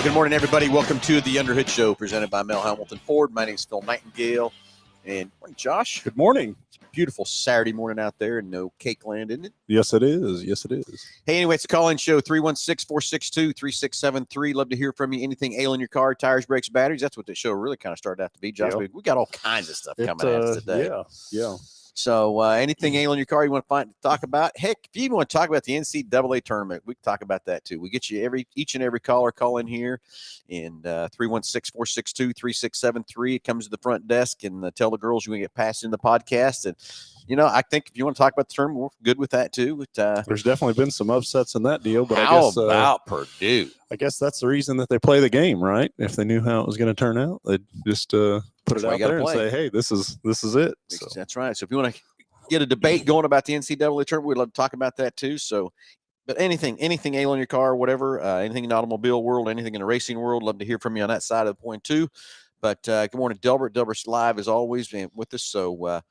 Good morning, everybody. Welcome to the Underhood Show presented by Hambelton Ford. My name is Phil Nightingale. And morning, Josh. Good morning. It's a beautiful Saturday morning out there in no cake land, isn't it? Yes, it is. Yes, it is. Hey, anyway, it's a call-in show, 316-462-3673. Love to hear from you. Anything ailing your car, tires, brakes, batteries. That's what the show really kind of started out to be, Josh. Yep. We got all kinds of stuff coming at us today. Yeah. So anything ailing your car you want to talk about? Heck, if you even want to talk about the NCAA tournament, we can talk about that too. We get you each and every caller call in here, and 316-462-3673. It comes to the front desk and tell the girls you're going to get passed in the podcast. And, I think if you want to talk about the tournament, we're good with that too. But, there's definitely been some upsets in that deal. But how about Purdue? I guess that's the reason that they play the game, right? If they knew how it was going to turn out, they'd just put it out there and say, hey, this is it. So. That's right. So if you want to get a debate going about the NCAA tournament, we'd love to talk about that too. So, but anything ailing your car, whatever, anything in the automobile world, anything in the racing world, love to hear from you on that side of the point too. But good morning, Delbert. Delbert's live as always with us. So,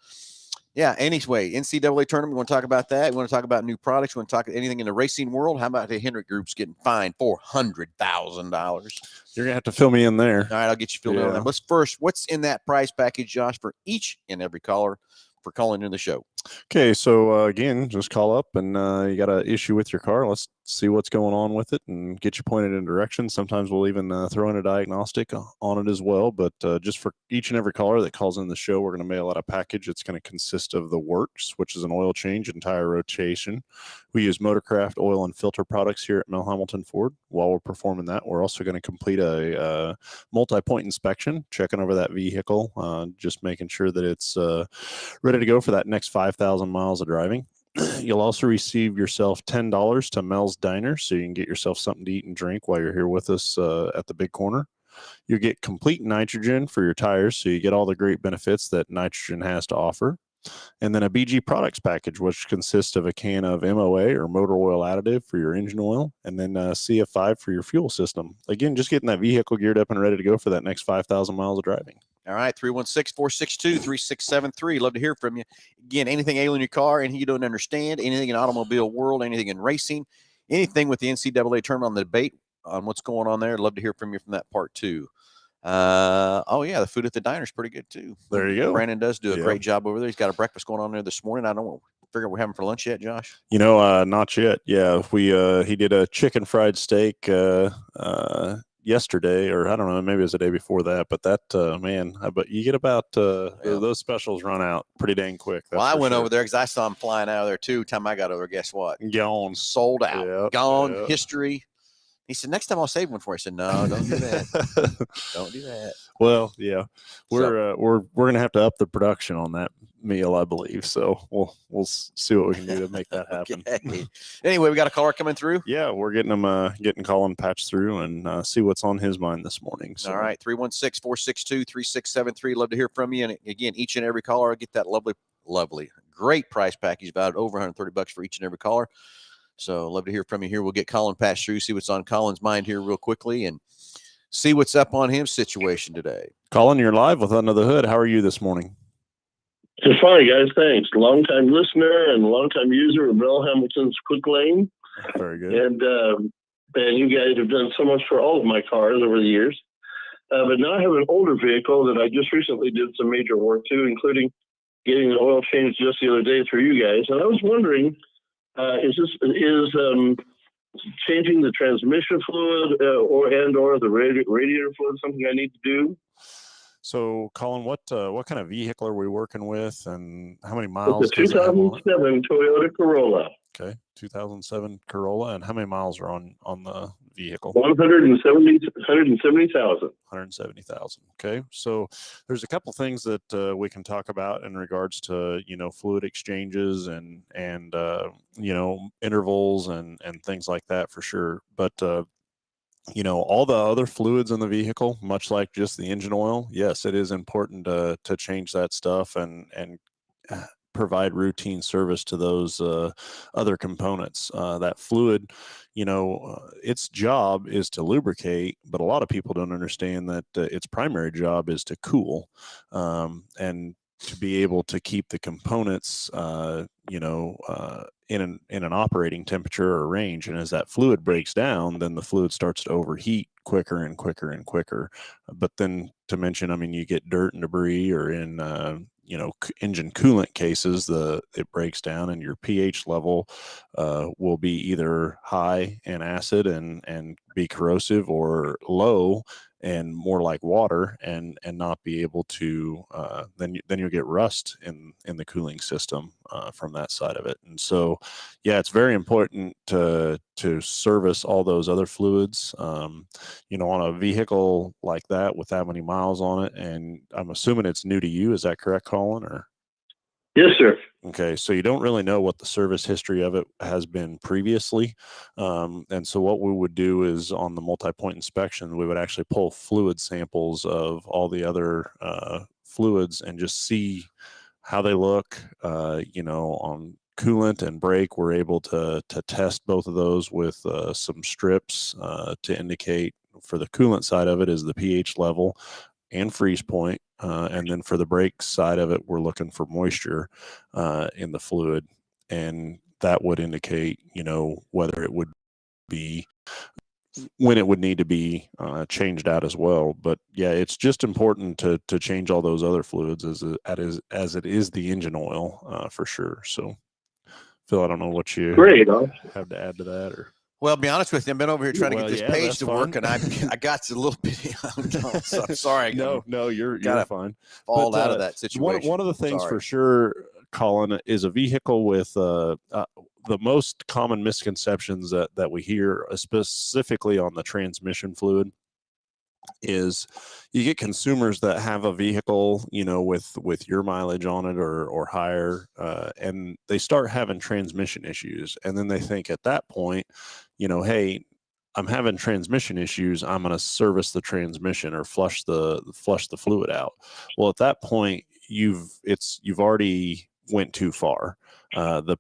anyway, NCAA tournament, we want to talk about that. We want to talk about new products. We want to talk anything in the racing world. How about the Hendrick Group's getting fined $400,000? You're going to have to fill me in there. All right, I'll get you filled in on that. Let's first, what's in that price package, Josh, for each and every caller for calling in the show? Okay, so again, just call up and you got an issue with your car. Let's see what's going on with it and get you pointed in direction. Sometimes we'll even throw in a diagnostic on it as well. But just for each and every caller that calls in the show, we're going to mail out a package. It's going to consist of the works, which is an oil change and tire rotation. We use Motorcraft oil and filter products here at Hambelton Ford. While we're performing that, we're also going to complete a multi-point inspection, checking over that vehicle, just making sure that it's ready to go for that next 5,000 miles of driving. You'll also receive yourself $10 to Mel's Diner, so you can get yourself something to eat and drink while you're here with us at the big corner. You get complete nitrogen for your tires, so you get all the great benefits that nitrogen has to offer. And then a BG products package, which consists of a can of MOA or motor oil additive for your engine oil, and then CF5 for your fuel system. Again, just getting that vehicle geared up and ready to go for that next 5,000 miles of driving. All right, 316-462-3673. Love to hear from you. Again, anything ailing your car, anything you don't understand, anything in automobile world, anything in racing, anything with the NCAA tournament on the debate on what's going on there. Love to hear from you from that part too. The food at the diner is pretty good too. There you go. Brandon does do a great job over there. He's got a breakfast going on there this morning. I don't figure we're having for lunch yet, Josh. Not yet. Yeah, he did a chicken fried steak yesterday, or I don't know, maybe it was the day before that. But that but you get about those specials run out pretty dang quick. Well, I went over there because I saw him flying out of there too. Time I got over there, guess what? Gone, sold out, gone. History. He said, next time I'll save one for you. I said, no, don't do that. Don't do that. Well, yeah, we're going to have to up the production on that meal, I believe. So we'll see what we can do to make that happen. Okay. Anyway, we got a caller coming through. Yeah, we're getting Colin patched through and see what's on his mind this morning. So. All right, 316-462-3673. Love to hear from you. And again, each and every caller, I'll get that lovely, great price package, about over $130 for each and every caller. So love to hear from you here. We'll get Colin passed through, see what's on Colin's mind here real quickly, and see what's up on his situation today. Colin, you're live with Under the Hood. How are you this morning? Just fine, guys. Thanks. Long-time listener and long-time user of Mel Hamilton's Quick Lane. Very good. And you guys have done so much for all of my cars over the years. But now I have an older vehicle that I just recently did some major work to, including getting the oil changed just the other day through you guys. And I was wondering, is changing the transmission fluid or the radiator fluid something I need to do? So, Colin, what kind of vehicle are we working with, and how many miles? It's a 2007 Toyota Corolla. Okay, 2007 Corolla, and how many miles are on the vehicle? 170,000. 170,000. Okay, so there's a couple things that we can talk about in regards to fluid exchanges and intervals and things like that for sure. But all the other fluids in the vehicle, much like just the engine oil, yes, it is important to change that stuff and provide routine service to those other components. That fluid, its job is to lubricate, but a lot of people don't understand that its primary job is to cool. And to be able to keep the components, in an operating temperature or range. And as that fluid breaks down, then the fluid starts to overheat quicker and quicker and quicker. But then to mention, I mean, you get dirt and debris, or in engine coolant cases, it breaks down, and your pH level will be either high and acid and be corrosive, or low and more like water and not be able to then you'll get rust in the cooling system from that side of it. And so it's very important to service all those other fluids on a vehicle like that with that many miles on it. And I'm assuming it's new to you. Is that correct, Colin? Or Yes, sir. okay, so you don't really know what the service history of it has been previously. And so what we would do is, on the multi-point inspection, we would actually pull fluid samples of all the other fluids and just see how they look. On coolant and brake, we're able to test both of those with some strips to indicate, for the coolant side of it, is the pH level and freeze point. And then for the brake side of it, we're looking for moisture in the fluid. And that would indicate, whether it would be, when it would need to be changed out as well. But it's just important to change all those other fluids as it is the engine oil for sure. So, Phil, I don't know what you have to add to that, or. Well, to be honest with you, I've been over here trying to get this page to work, fine. and I got a little bit. So I'm sorry. No, you're fine. Fall out of that situation. One of the things for sure, Colin, is a vehicle with the most common misconceptions that we hear, specifically on the transmission fluid, is you get consumers that have a vehicle, with your mileage on it or higher, and they start having transmission issues, and then they think at that point, hey, I'm having transmission issues, I'm going to service the transmission or flush the fluid out. Well, at that point, you've already went too far. The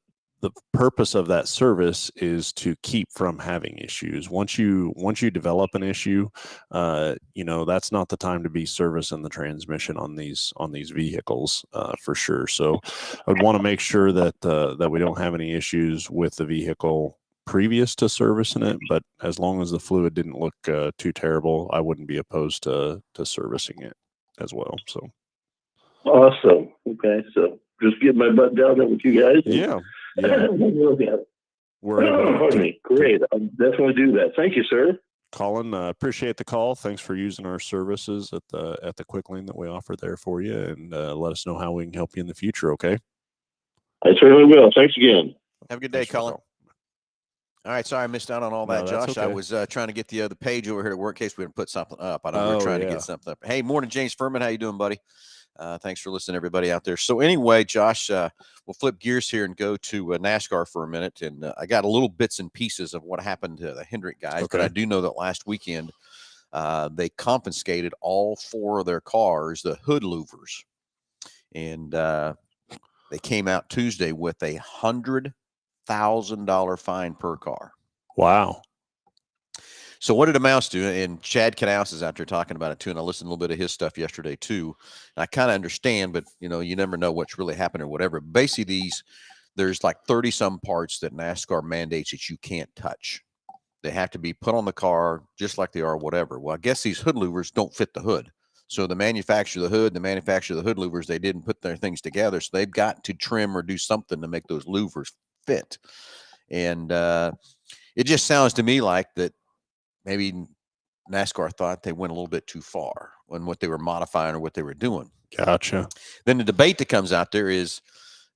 purpose of that service is to keep from having issues. Once you develop an issue, that's not the time to be servicing the transmission on these vehicles for sure. So I would want to make sure that we don't have any issues with the vehicle previous to servicing it. But as long as the fluid didn't look too terrible, I wouldn't be opposed to servicing it as well. So awesome. Okay, so just get my butt down there with you guys. Yeah. Great. I'll definitely do that. Thank you, sir. Colin, appreciate the call. Thanks for using our services at the quick lane that we offer there for you, and let us know how we can help you in the future. Okay. I certainly will. Thanks again. Have a good day, Colin. All right, sorry I missed out on all that, Josh. Okay. I was trying to get the other page over here to work in case we didn't put something up. I know we were trying to get something up. Hey, morning, James Furman. How you doing, buddy? Thanks for listening, everybody out there. So anyway, Josh, we'll flip gears here and go to NASCAR for a minute. And I got a little bits and pieces of what happened to the Hendrick guys, but I do know that last weekend they confiscated all 4 of their cars, the hood louvers, and they came out Tuesday with a $100,000 fine per car. Wow. So what it amounts to, and Chad Knaus is out there talking about it too, and I listened a little bit of his stuff yesterday too. And I kind of understand, but you never know what's really happening or whatever. Basically, there's like 30 some parts that NASCAR mandates that you can't touch. They have to be put on the car just like they are, whatever. Well, I guess these hood louvers don't fit the hood. So the manufacturer of the hood, louvers, they didn't put their things together. So they've got to trim or do something to make those louvers fit. And it just sounds to me like that maybe NASCAR thought they went a little bit too far on what they were modifying or what they were doing. Gotcha. Then the debate that comes out there is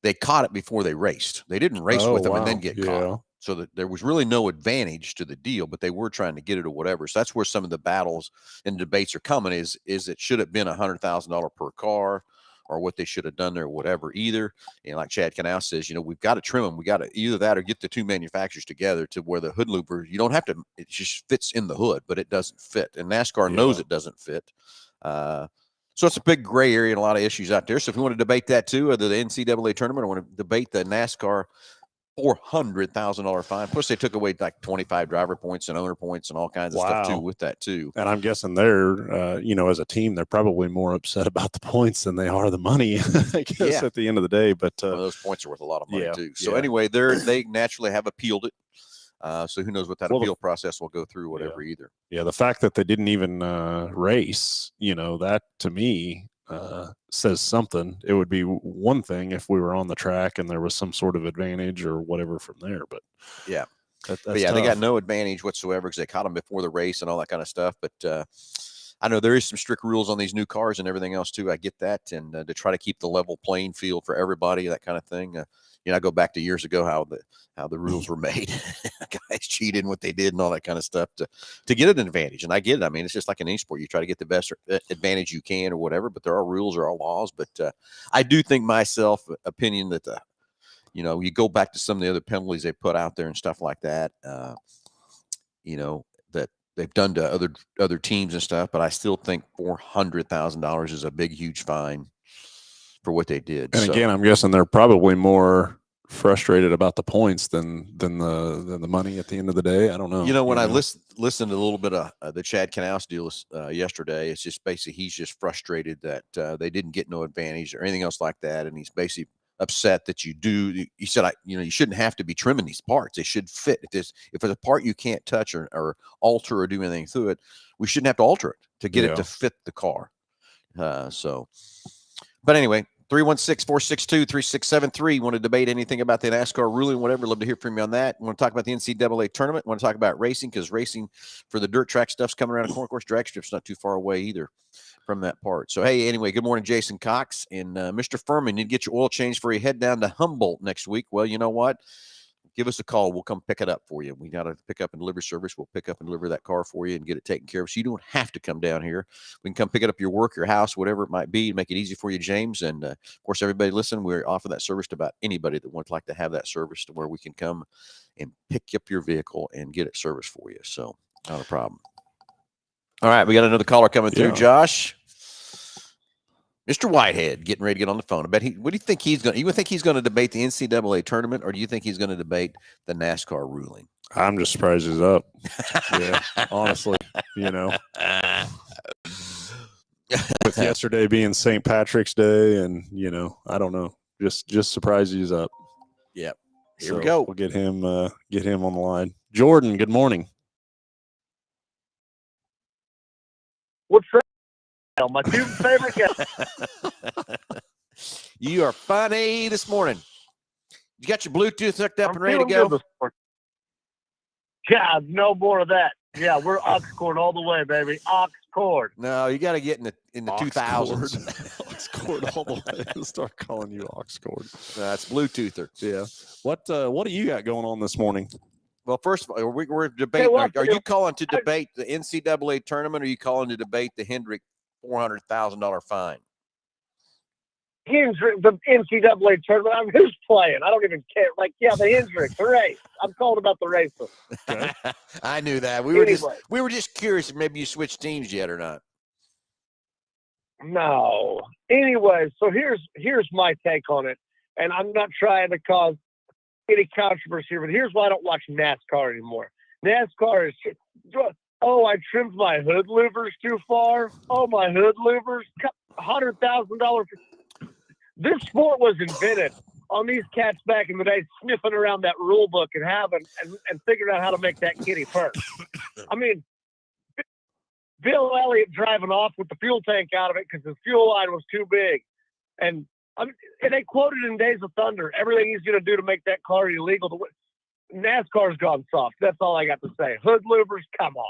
they caught it before they raced. They didn't race with them and then get caught. So that there was really no advantage to the deal, but they were trying to get it or whatever. So that's where some of the battles and debates are coming is it should have been $100,000 per car, or what they should have done there, or whatever either. And like Chad Knaus says, we've got to trim them. We got to either that or get the 2 manufacturers together to where the hood louver, you don't have to, it just fits in the hood, but it doesn't fit. And NASCAR knows it doesn't fit. So it's a big gray area and a lot of issues out there. So if you want to debate that too, or the NCAA tournament, or want to debate the NASCAR $400,000 fine. Plus, they took away like 25 driver points and owner points and all kinds of stuff too with that too. And I'm guessing they're, as a team, they're probably more upset about the points than they are the money. I guess at the end of the day. But well, those points are worth a lot of money too. So yeah. anyway, they naturally have appealed it. So who knows what that appeal process will go through, whatever either. Yeah, the fact that they didn't even race, that to me says something. It would be one thing if we were on the track and there was some sort of advantage or whatever from there. But yeah, that's they tough. got no advantage whatsoever because they caught them before the race and all that kind of stuff. But I know there is some strict rules on these new cars and everything else too. I get that, and to try to keep the level playing field for everybody, that kind of thing. I go back to years ago how the rules were made. Guys cheated in what they did and all that kind of stuff to get an advantage. And I get it. I mean, it's just like in any sport. You try to get the best advantage you can or whatever, but there are rules, there are laws. But I do think myself opinion that, you go back to some of the other penalties they put out there and stuff like that, that they've done to other teams and stuff. But I still think $400,000 is a big, huge fine for what they did. And again, I'm guessing they're probably more frustrated about the points than the money at the end of the day. I don't know. When I listened to a little bit of the Chad Knaus deal yesterday, it's just basically he's just frustrated that they didn't get no advantage or anything else like that, and he's basically upset that you do. He said, you shouldn't have to be trimming these parts; they should fit. If it's a part you can't touch or alter or do anything to it, we shouldn't have to alter it to get it to fit the car. But anyway. 316-462-3673. Want to debate anything about the NASCAR ruling, whatever? Love to hear from you on that. Want to talk about the NCAA tournament? Want to talk about racing? Because racing for the dirt track stuff's coming around the corner. Of course, drag strip's not too far away either from that part. So, hey, anyway, good morning, Jason Cox. And Mr. Furman, you get your oil change before you head down to Hambelton next week. Well, you know what? Give us a call. We'll come pick it up for you. We got a pick up and delivery service. We'll pick up and deliver that car for you and get it taken care of. So you don't have to come down here. We can come pick it up your work, your house, whatever it might be, make it easy for you, James. And of course, everybody listen, we offer that service to about anybody that would like to have that service to where we can come and pick up your vehicle and get it serviced for you. So not a problem. All right. We got another caller coming through, Josh. Mr. Whitehead getting ready to get on the phone. What do you think he's going to? You think he's going to debate the NCAA tournament, or do you think he's going to debate the NASCAR ruling? I'm just surprised he's up. Yeah, honestly, with yesterday being St. Patrick's Day, and I don't know, just surprised he's up. Yep. Here we go. We'll get him on the line. Jordan, good morning. What's up? My two favorite guys. You are funny this morning. You got your Bluetooth hooked up and ready to go? God, no more of that. Yeah, we're aux cord all the way, baby. Aux cord. No, you got to get in the 2000s. Aux cord all the way. I'll start calling you aux cord. That's Bluetoother. Yeah. What do you got going on this morning? Well, first of all, we're debating. Are you calling to debate the NCAA tournament, or are you calling to debate the Hendrick $400,000 fine? Hendrick, the NCAA tournament. I mean, who's playing? I don't even care. The Hendrick, the race. I'm calling about the race. Okay. I knew that. We were just curious if maybe you switched teams yet or not. No. Anyway, so here's my take on it, and I'm not trying to cause any controversy here, but here's why I don't watch NASCAR anymore. NASCAR is. Oh, I trimmed my hood louvers too far. Oh, my hood louvers, $100,000. This sport was invented on these cats back in the day, sniffing around that rule book and and figuring out how to make that kitty purr. I mean, Bill Elliott driving off with the fuel tank out of it because his fuel line was too big, and they quoted in Days of Thunder everything he's going to do to make that car illegal. NASCAR's gone soft. That's all I got to say. Hood louvers, come on.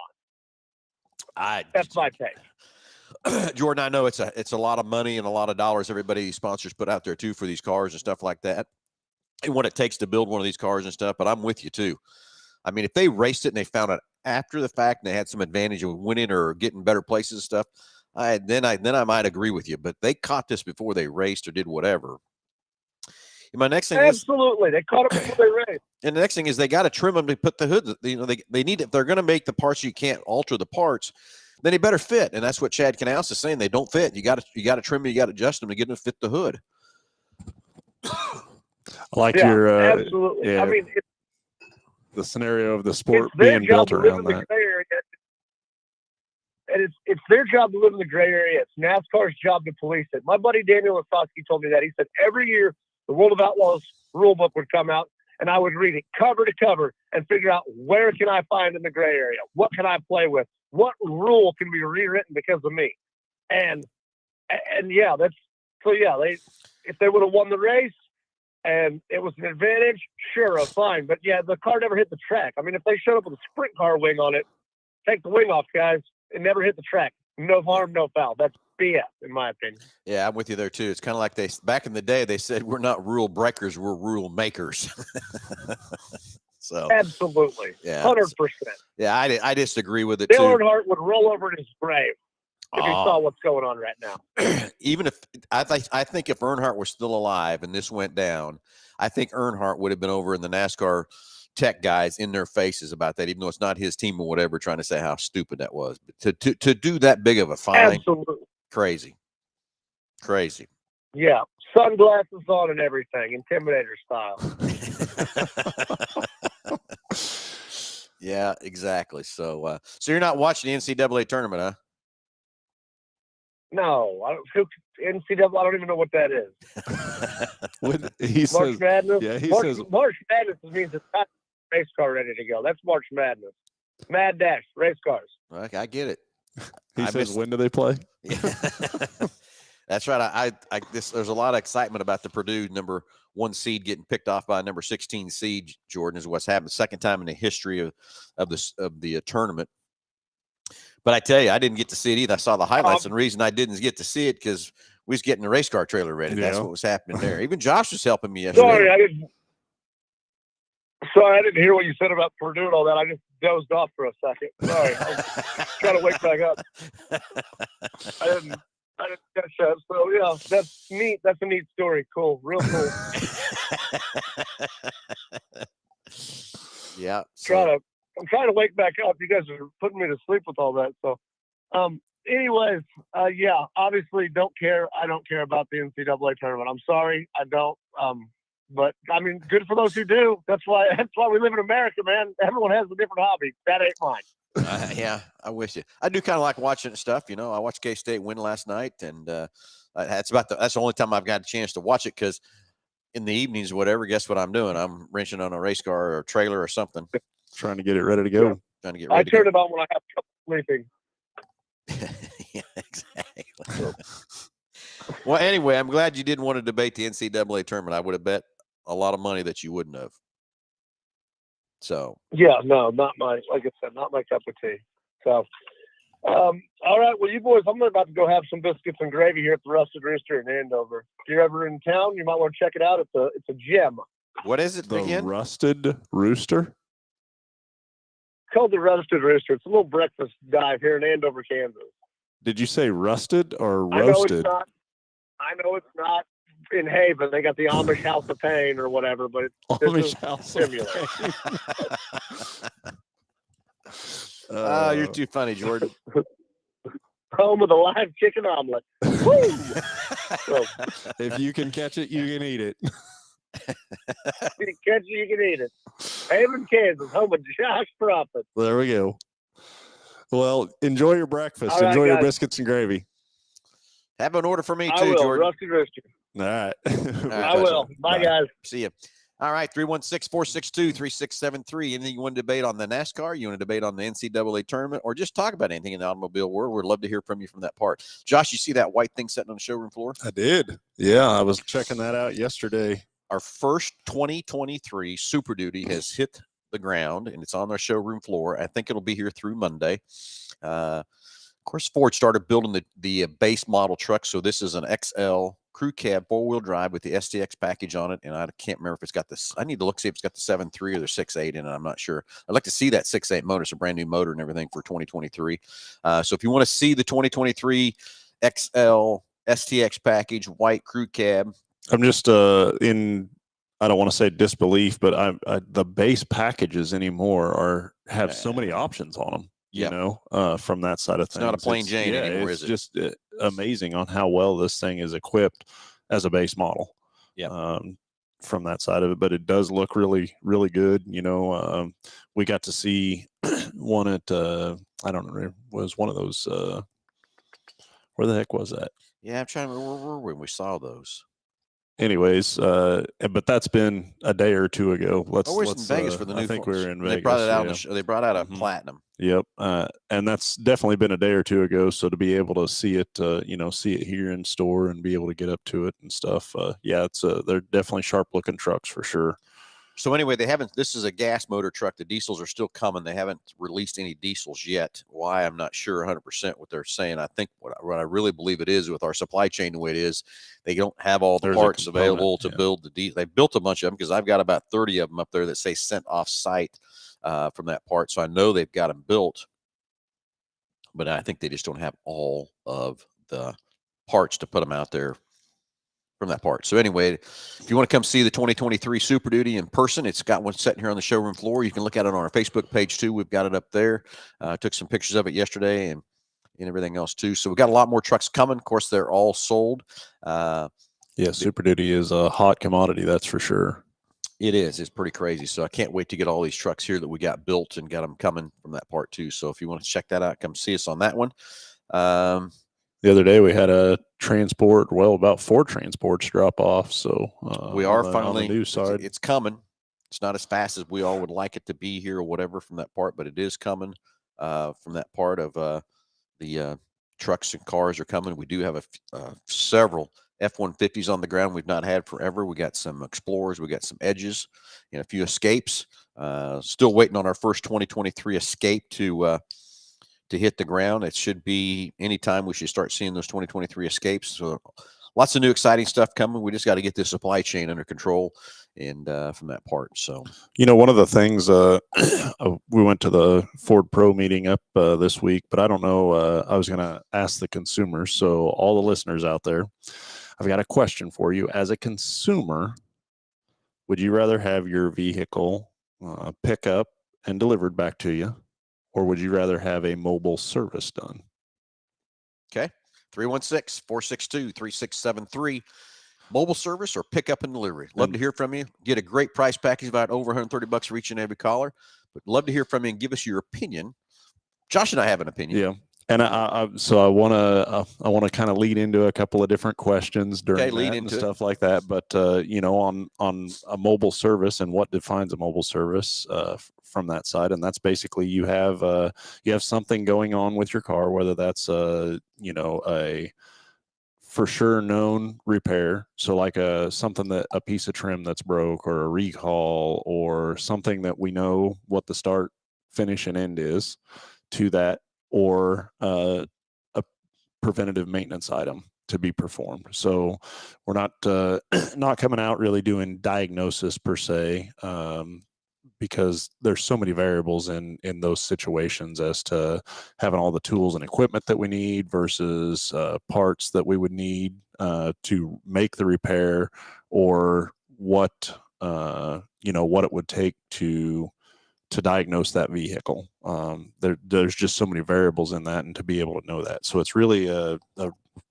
That's my take. Jordan, I know it's a lot of money and a lot of dollars everybody, these sponsors put out there too for these cars and stuff like that, and what it takes to build one of these cars and stuff. But I'm with you too. I mean, if they raced it and they found it after the fact and they had some advantage of winning or getting better places and stuff, then I might agree with you. But they caught this before they raced or did whatever. And my next thing absolutely, they caught it before they raced. And the next thing is they got to trim them to put the hood. They need, if they're going to make the parts, you can't alter the parts, then they better fit. And that's what Chad Knaus is saying. They don't fit. You got to trim them. You got to adjust them to get them to fit the hood. I like Yeah, your absolutely. yeah, I mean, the scenario of the sport it's their being job built to live around in the that. gray area, and it's their job to live in the gray area. It's NASCAR's job to police it. My buddy Daniel Osowski told me that. He said every year the World of Outlaws rule book would come out, and I would read it cover to cover and figure out where can I find in the gray area, what can I play with, what rule can be rewritten because of me, and yeah, that's so yeah. If they would have won the race and it was an advantage, sure, fine. But yeah, the car never hit the track. I mean, if they showed up with a sprint car wing on it, take the wing off, guys. It never hit the track. No harm, no foul. That's BS, in my opinion. Yeah, I'm with you there too. It's kind of like back in the day, they said we're not rule breakers, we're rule makers. So absolutely, yeah, 100%. Yeah, I disagree with it Dale too. Earnhardt would roll over in his grave if he saw what's going on right now. Even if I think if Earnhardt was still alive and this went down, I think Earnhardt would have been over in the NASCAR tech guys in their faces about that, even though it's not his team or whatever, trying to say how stupid that was. But to do that big of a fine, absolutely crazy. Yeah, sunglasses on and everything, Intimidator style. Yeah, exactly. So you're not watching the NCAA tournament, huh? No, NCAA. I don't even know what that is. He March says, Madness. yeah, he March says, Madness means it's got a race car ready to go. That's March Madness. Mad Dash race cars. I get it. he says, when do they play? Yeah. That's right. There's a lot of excitement about the Purdue number 1 seed getting picked off by a number 16 seed. Jordan, is what's happened. Second time in the history of the tournament. But I tell you, I didn't get to see it either. I saw the highlights, and the reason I didn't get to see it because we was getting the race car trailer ready. Yeah. That's what was happening there. Even Josh was helping me yesterday. Sorry, I didn't hear what you said about Purdue and all that. I just dozed off for a second. Sorry, I was trying to wake back up. I didn't catch that. So yeah, that's neat. That's a neat story. Cool, real cool. Yeah. I'm trying to wake back up. You guys are putting me to sleep with all that. So, anyways, yeah, obviously don't care. I don't care about the NCAA tournament. I'm sorry, I don't. But I mean, good for those who do. That's why we live in America, man. Everyone has a different hobby. That ain't mine. Yeah, I wish it. I do kind of like watching stuff. You know, I watched K-State win last night, and that's the only time I've got a chance to watch it because in the evenings, whatever. Guess what I'm doing? I'm wrenching on a race car or a trailer or something. Trying to get it ready to go. Yeah. Trying to get ready. I turn it on when I have trouble sleeping. Yeah, exactly. Well, anyway, I'm glad you didn't want to debate the NCAA tournament. I would have bet a lot of money that you wouldn't have. So yeah, no, like I said, not my cup of tea. So, all right, well, you boys, I'm about to go have some biscuits and gravy here at the Rusted Rooster in Andover. If you're ever in town, you might want to check it out. It's a gem. What is it again? The Rusted Rooster. It's called the Rusted Rooster. It's a little breakfast dive here in Andover, Kansas. Did you say rusted or roasted? I know it's not in Haven. They got the Amish House of Pain or whatever, but Amish House similar. You're too funny, Jordan. Home of the live chicken omelet. Woo! So, if you can catch it, you can eat it. If you can catch it, you can eat it. Haven, Kansas, home of Josh Prophet. There we go. Well, enjoy your breakfast. All right, enjoy your guys. biscuits and gravy. Have an order for me I too, will. Jordan. Rusty Rooster. All right. I will. Bye, guys. See you. All right, 316-462-3673. Anything you want to debate on the NASCAR, you want to debate on the NCAA tournament, or just talk about anything in the automobile world, we'd love to hear from you from that part. Josh, you see that white thing sitting on the showroom floor? I did. Yeah, I was checking that out yesterday. Our first 2023 Super Duty has hit the ground, and it's on our showroom floor. I think it'll be here through Monday. Of course, Ford started building the base model truck, so this is an XL crew cab, 4-wheel drive with the STX package on it, and I can't remember if it's got this. I need to look, see if it's got the 7.3 or the 6.8 in it. I'm not sure. I'd like to see that 6.8 motor. It's a brand new motor and everything for 2023. So if you want to see the 2023 XL STX package, white crew cab. I'm just I don't want to say disbelief, but the base packages anymore have so many options on them. You know, from that side of things. It's not a plain Jane anymore, it's is it? just amazing on how well this thing is equipped as a base model. Yeah. from that side of it, but it does look really, really good. We got to see one at, I don't know, was one of those, where the heck was that? Yeah, I'm trying to remember where were we when we saw those. Anyways, but that's been a day or two ago. We're in Vegas for the new. I think we were in Vegas. They brought it out. Yeah. They brought out a Mhm. platinum. Yep. And that's definitely been a day or two ago. So to be able to see it, see it here in store and be able to get up to it and stuff. Yeah, they're definitely sharp looking trucks for sure. So anyway, this is a gas motor truck. The diesels are still coming. They haven't released any diesels yet. Why? I'm not sure 100% what they're saying. I think what I really believe it is with our supply chain the way it is, they don't have all the parts available to build the diesel. They built a bunch of them because I've got about 30 of them up there that say sent off site from that part. So I know they've got them built, but I think they just don't have all of the parts to put them out there from that part. So anyway, if you want to come see the 2023 Super Duty in person, it's got one sitting here on the showroom floor. You can look at it on our Facebook page too. We've got it up there. Took some pictures of it yesterday and everything else too. So we've got a lot more trucks coming. Of course, they're all sold. Yeah, Super Duty is a hot commodity, that's for sure. It is. It's pretty crazy. So I can't wait to get all these trucks here that we got built and got them coming from that part too. So if you want to check that out, come see us on that one. The other day we had a transport, about 4 transports drop off. So we are on finally the new side. It's coming. It's not as fast as we all would like it to be here or whatever from that part, but it is coming from that part of the trucks and cars are coming. We do have several F-150s on the ground we've not had forever. We got some Explorers, we got some Edges, and a few Escapes. Still waiting on our first 2023 Escape to hit the ground. It should be anytime we should start seeing those 2023 Escapes. So lots of new exciting stuff coming. We just got to get this supply chain under control and from that part. So, one of the things, we went to the Ford Pro meeting up this week, but I don't know. I was going to ask the consumers. So all the listeners out there, I've got a question for you. As a consumer, would you rather have your vehicle pick up and delivered back to you, or would you rather have a mobile service done? Okay. 316-462-3673. Mobile service or pickup and delivery. Love to hear from you. Get a great price package, about over $130 for each and every caller. But love to hear from you and give us your opinion. Josh and I have an opinion. Yeah. And so I want to kind of lead into a couple of different questions during that and stuff like that. But on a mobile service and what defines a mobile service from that side, and that's basically you have something going on with your car, whether that's a for sure known repair. So like a piece of trim that's broke, or a recall, or something that we know what the start, finish, and end is to that, or a preventative maintenance item to be performed. So we're not coming out really doing diagnosis per se, because there's so many variables in those situations as to having all the tools and equipment that we need versus parts that we would need to make the repair, or what it would take to diagnose that vehicle. There's just so many variables in that, and to be able to know that. So it's really a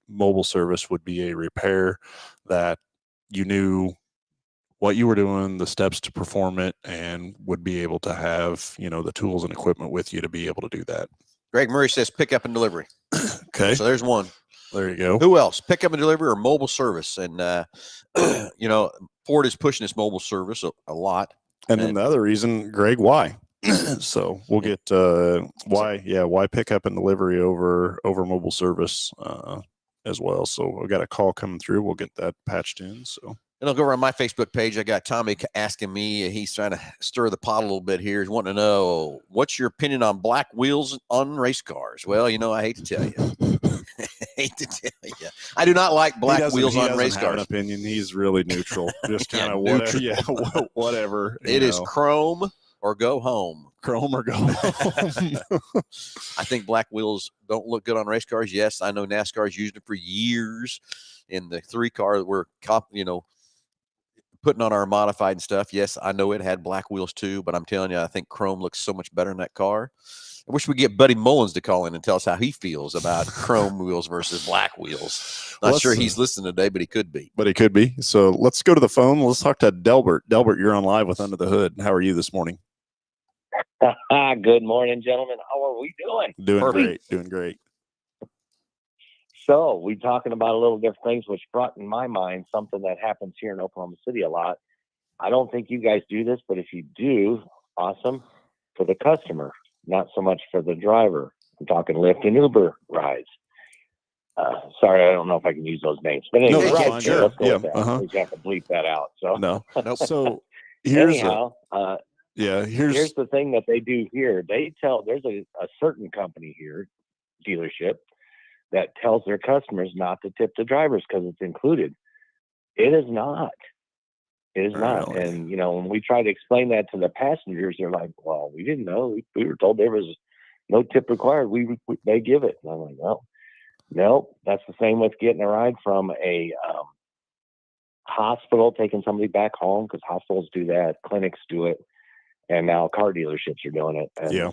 mobile service would be a repair that you knew what you were doing, the steps to perform it, and would be able to have, the tools and equipment with you to be able to do that. Greg Murray says pickup and delivery. Okay. So there's one. There you go. Who else? Pickup and delivery or mobile service? And, Ford is pushing this mobile service a lot. And then the other reason, Greg, why? So we'll get why pick up and delivery over mobile service as well. So I've got a call coming through. We'll get that patched in. So. And I'll go around my Facebook page. I got Tommy asking me. He's trying to stir the pot a little bit here. He's wanting to know, what's your opinion on black wheels on race cars? Well, I hate to tell you. I do not like black wheels on race cars. An opinion. He's really neutral. Just kind of whatever. Yeah, whatever. It is chrome or go home. Chrome or go home. I think black wheels don't look good on race cars. Yes, I know NASCAR's used them for years in the 3 car that we're, putting on our modified stuff. Yes, I know it had black wheels too, but I'm telling you, I think chrome looks so much better in that car. I wish we get Buddy Mullins to call in and tell us how he feels about chrome wheels versus black wheels. Not sure he's listening today, but he could be. But he could be. So let's go to the phone. Let's talk to Delbert. Delbert, you're on live with Under the Hood. How are you this morning? Good morning, gentlemen. How are we doing? Doing great. Doing great. So we're talking about a little different things, which brought in my mind something that happens here in Oklahoma City a lot. I don't think you guys do this, but if you do, awesome for the customer, not so much for the driver. I'm talking Lyft and Uber rides. Sorry, I don't know if I can use those names, but anyway, No, that's right, fine. sure, Sure. let's go Yeah, with that. uh-huh. We have to bleep that out. So No. So here's anyhow, here's the thing that they do here. They tell there's a certain company here, dealership, that tells their customers not to tip the drivers because it's included. It is not. It is not. Really? And you know, when we try to explain that to the passengers, they're like, "Well, we didn't know. We were told there was no tip required. They give it." And I'm like, "Well, no. That's the same with getting a ride from a hospital, taking somebody back home, because hospitals do that, clinics do it, and now car dealerships are doing it." And Yeah.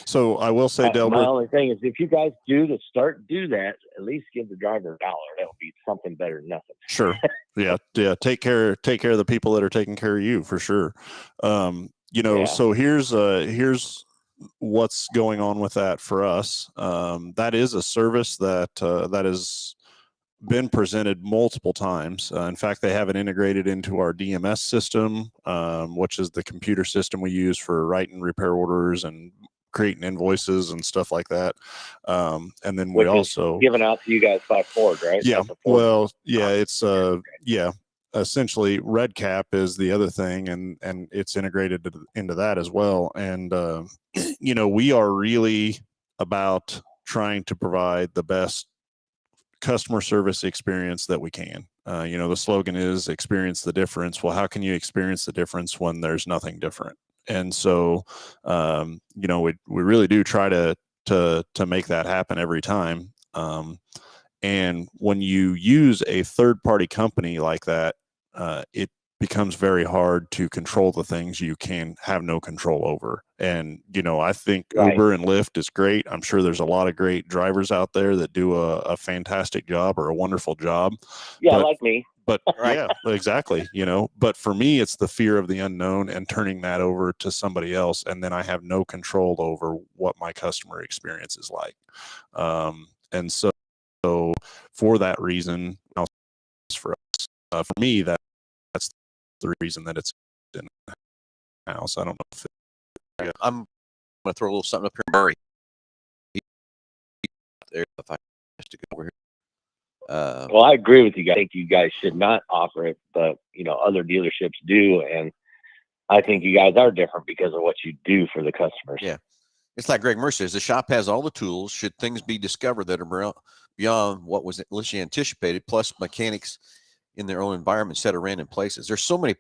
so I will say, my Delbert, only thing is, if you guys do that, at least give the driver $1. That would be something better than nothing. sure. Yeah. Take care of the people that are taking care of you, for sure. Yeah. So here's what's going on with that for us. That is a service that has been presented multiple times. In fact, they have it integrated into our DMS system, which is the computer system we use for writing repair orders and creating invoices and stuff like that. And then we Which also is given out to you guys by Ford, right? yeah. That's a Ford. Well, yeah, it's yeah. Essentially, RedCap is the other thing, and it's integrated into that as well. And we are really about trying to provide the best customer service experience that we can. The slogan is experience the difference. Well, how can you experience the difference when there's nothing different? And so, we really do try to make that happen every time. And when you use a third party company like that, it becomes very hard to control the things you can have no control over. And, I think Right. Uber and Lyft is great. I'm sure there's a lot of great drivers out there that do a fantastic job or a wonderful job. Yeah, like me. But Right. yeah, exactly. But for me, it's the fear of the unknown and turning that over to somebody else. And then I have no control over what my customer experience is like. And so for that reason, for us, for me, that's the reason that it's in the house. I don't know if I'm going to throw a little something up here. Murray. There, if I have to go over here. Well, I agree with you guys. I think you guys should not offer it, but other dealerships do, and I think you guys are different because of what you do for the customers. Yeah. It's like Greg Mercer says, the shop has all the tools. Should things be discovered that are beyond what was initially anticipated, plus mechanics in their own environment set of random places. There's so many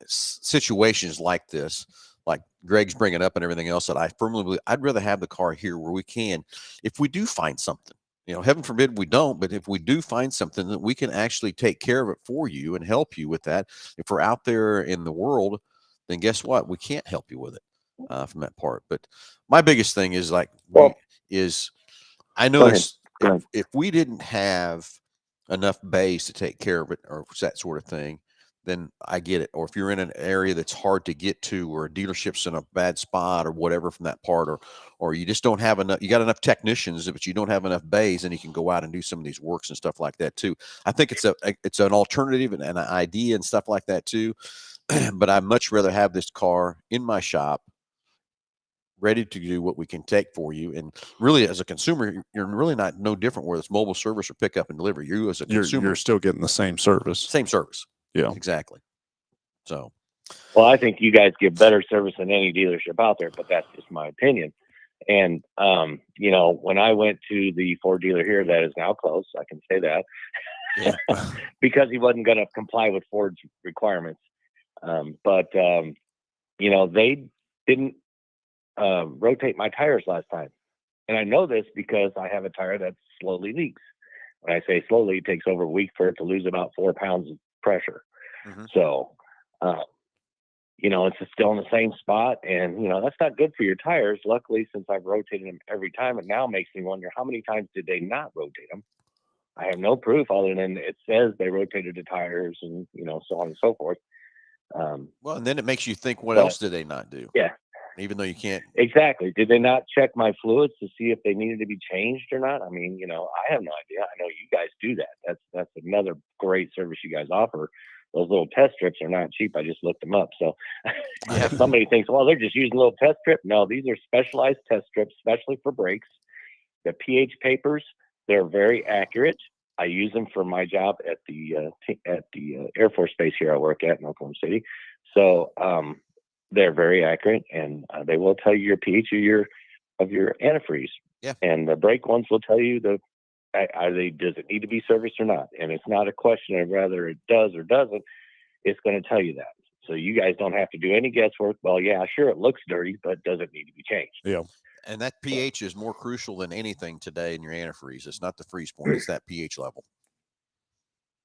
situations like this, like Greg's bringing up and everything else, that I firmly believe I'd rather have the car here where we can, if we do find something, heaven forbid we don't, but if we do find something, that we can actually take care of it for you and help you with that. If we're out there in the world, then guess what? We can't help you with it from that part. But my biggest thing is I know there's, if we didn't have enough bays to take care of it or that sort of thing, then I get it. Or if you're in an area that's hard to get to, or a dealership's in a bad spot or whatever from that part, or you just don't have enough, you got enough technicians, but you don't have enough bays, and you can go out and do some of these works and stuff like that too. I think it's an alternative and an idea and stuff like that too. But I'd much rather have this car in my shop, ready to do what we can take for you. And really, as a consumer, you're really not no different whether it's mobile service or pickup and delivery. You as a consumer, you're still getting the same service. same service. Yeah, exactly. So, well, I think you guys give better service than any dealership out there, but that's just my opinion. And when I went to the Ford dealer here that is now closed, I can say that, because he wasn't going to comply with Ford's requirements. But they didn't rotate my tires last time. And I know this because I have a tire that slowly leaks. When I say slowly, it takes over a week for it to lose about 4 pounds of pressure. Mm-hmm. So You know, it's still in the same spot, and you know that's not good for your tires. Luckily, since I've rotated them every time, it now makes me wonder how many times did they not rotate them. I have no proof other than it says they rotated the tires, and you know, so on and so forth. Well, and then it makes you think, what but- else did they not do? Yeah. Even though you can't. Exactly. Did they not check my fluids to see if they needed to be changed or not? I mean, you know, I have no idea. I know you guys do that. That's another great service you guys offer. Those little test strips are not cheap. I just looked them up. So if somebody thinks, well, they're just using a little test strip. No, these are specialized test strips, especially for brakes. The pH papers, they're very accurate. I use them for my job at the Air Force Base here I work at in Oklahoma City. So they're very accurate, and they will tell you your pH of your antifreeze. Yeah. And the brake ones will tell you does it need to be serviced or not. And it's not a question of whether it does or doesn't. It's going to tell you that. So you guys don't have to do any guesswork. Well, yeah, sure, it looks dirty, but does it need to be changed? Yeah. And that pH is more crucial than anything today in your antifreeze. It's not the freeze point; it's that pH level.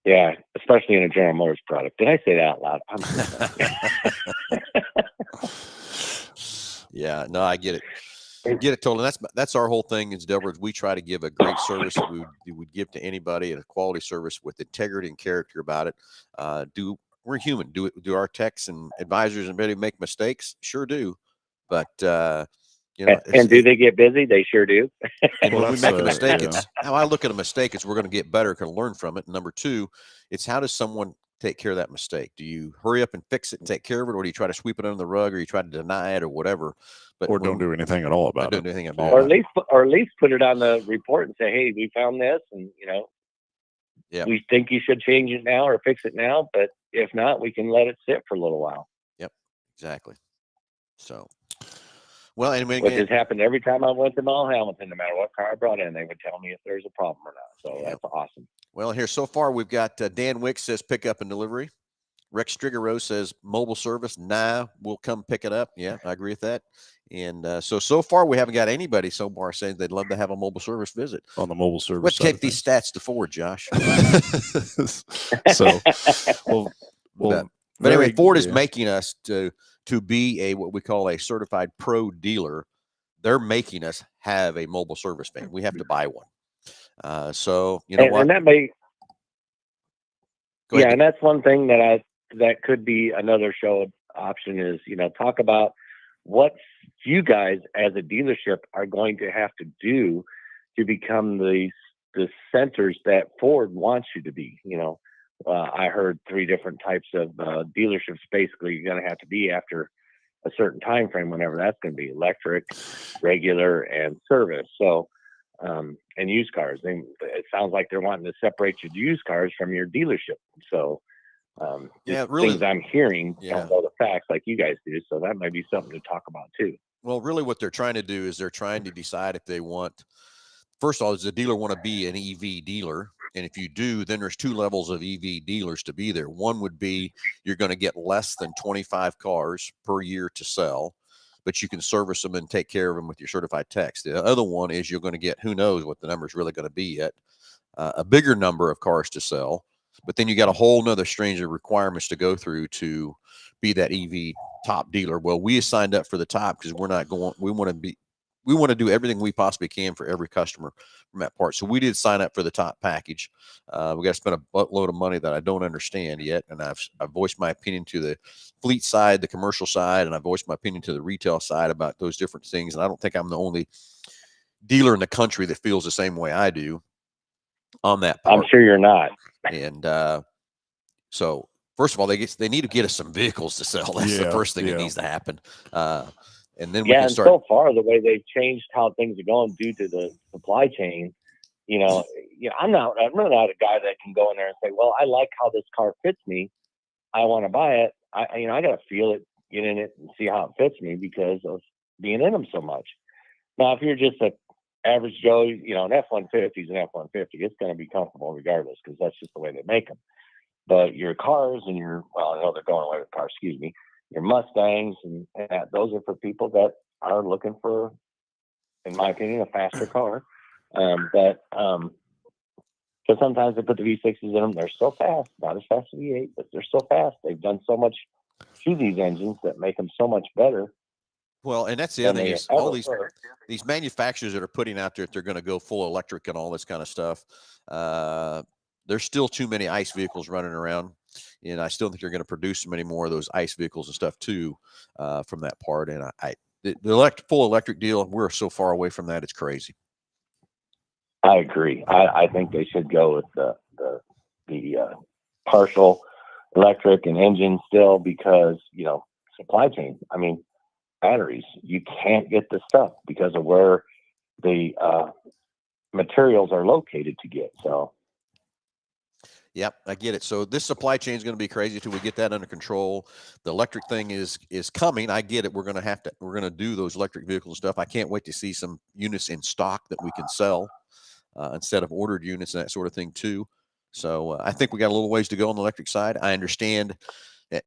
Yeah, especially in a General Motors product. Did I say that out loud? I'm Yeah, no, I get it. Get it totally. That's our whole thing is, Delbert, we try to give a great service that we would give to anybody, and a quality service with integrity and character about it. We're human? Do our techs and advisors and everybody make mistakes? Sure do, but you know. And do they get busy? They sure do. And when we make a mistake, yeah. it's how I look at a mistake is we're going to get better, can learn from it. And number two, it's how does someone take care of that mistake? Do you hurry up and fix it and take care of it, or do you try to sweep it under the rug, or you try to deny it, or whatever? But Or don't do anything at all about don't it. do anything about Or it. at least put it on the report and say, hey, we found this, and you know, Yep. we think you should change it now or fix it now. But if not, we can let it sit for a little while. Yep, exactly. So, well, and Which has happened every time I went to Mall Hamilton. No matter what car I brought in, they would tell me if there's a problem or not. So Yep. that's awesome. Well, here so far we've got Dan Wicks says pick up and delivery. Rex Strigaro says mobile service. Nah, we'll come pick it up. Yeah, I agree with that. And so far we haven't got anybody so far saying they'd love to have a mobile service visit. On the mobile service. Let's side take of these things. stats to forward, Josh. So, well, But anyway, Ford is yeah. making us to be what we call a certified pro dealer. They're making us have a mobile service van. We have to buy one. So you know what? And that may, Go ahead. and that's one thing that could be another show option is, you know, talk about what you guys as a dealership are going to have to do to become the centers that Ford wants you to be. You know, I heard 3 different types of dealerships basically you're going to have to be after a certain time frame, whenever that's going to be: electric, regular, and service. So and used cars. It sounds like they're wanting to separate your used cars from your dealership. So really, things I'm hearing, yeah. don't know the facts like you guys do. So that might be something to talk about too. Well, really what they're trying to do is they're trying to decide if they want, first of all, does the dealer want to be an EV dealer? And if you do, then there's 2 levels of EV dealers to be there. One would be you're going to get less than 25 cars per year to sell, but you can service them and take care of them with your certified techs. The other one is you're going to get, who knows what the number is really going to be yet, a bigger number of cars to sell. But then you got a whole nother range of requirements to go through to be that EV top dealer. Well, we signed up for the top because we're not going, we want to do everything we possibly can for every customer from that part. So we did sign up for the top package. We got to spend a buttload of money that I don't understand yet. And I've voiced my opinion to the fleet side, the commercial side, and I voiced my opinion to the retail side about those different things. And I don't think I'm the only dealer in the country that feels the same way I do on that part. I'm sure you're not. And so first of all, they need to get us some vehicles to sell. That's the first thing that needs to happen. And then we can start. So far, the way they've changed how things are going due to the supply chain, you know, I'm not a guy that can go in there and say, well, I like how this car fits me. I want to buy it. I got to feel it, get in it, and see how it fits me because of being in them so much. Now, if you're just a average Joe, you know, an F-150 is an F-150. It's going to be comfortable regardless because that's just the way they make them. But your cars and I know they're going away with cars, excuse me, your Mustangs and those are for people that are looking for, in my opinion, a faster car. But sometimes they put the V6s in them. They're so fast, not as fast as V8, but they're so fast. They've done so much to these engines that make them so much better Well, and that's the than other thing they is ever all these were. these manufacturers that are putting out there that they're going to go full electric and all this kind of stuff. There's still too many ICE vehicles running around, and I still think they're going to produce many more of those ICE vehicles and stuff too from that part. And the full electric deal, we're so far away from that; it's crazy. I agree. I think they should go with the partial electric and engine still because, you know, supply chain. I mean, batteries, you can't get the stuff because of where the materials are located to get. So, Yep, I get it. So this supply chain is going to be crazy till we get that under control. The electric thing is coming. I get it. We're going to do those electric vehicle stuff. I can't wait to see some units in stock that we can sell instead of ordered units and that sort of thing too. So I think we got a little ways to go on the electric side. I understand that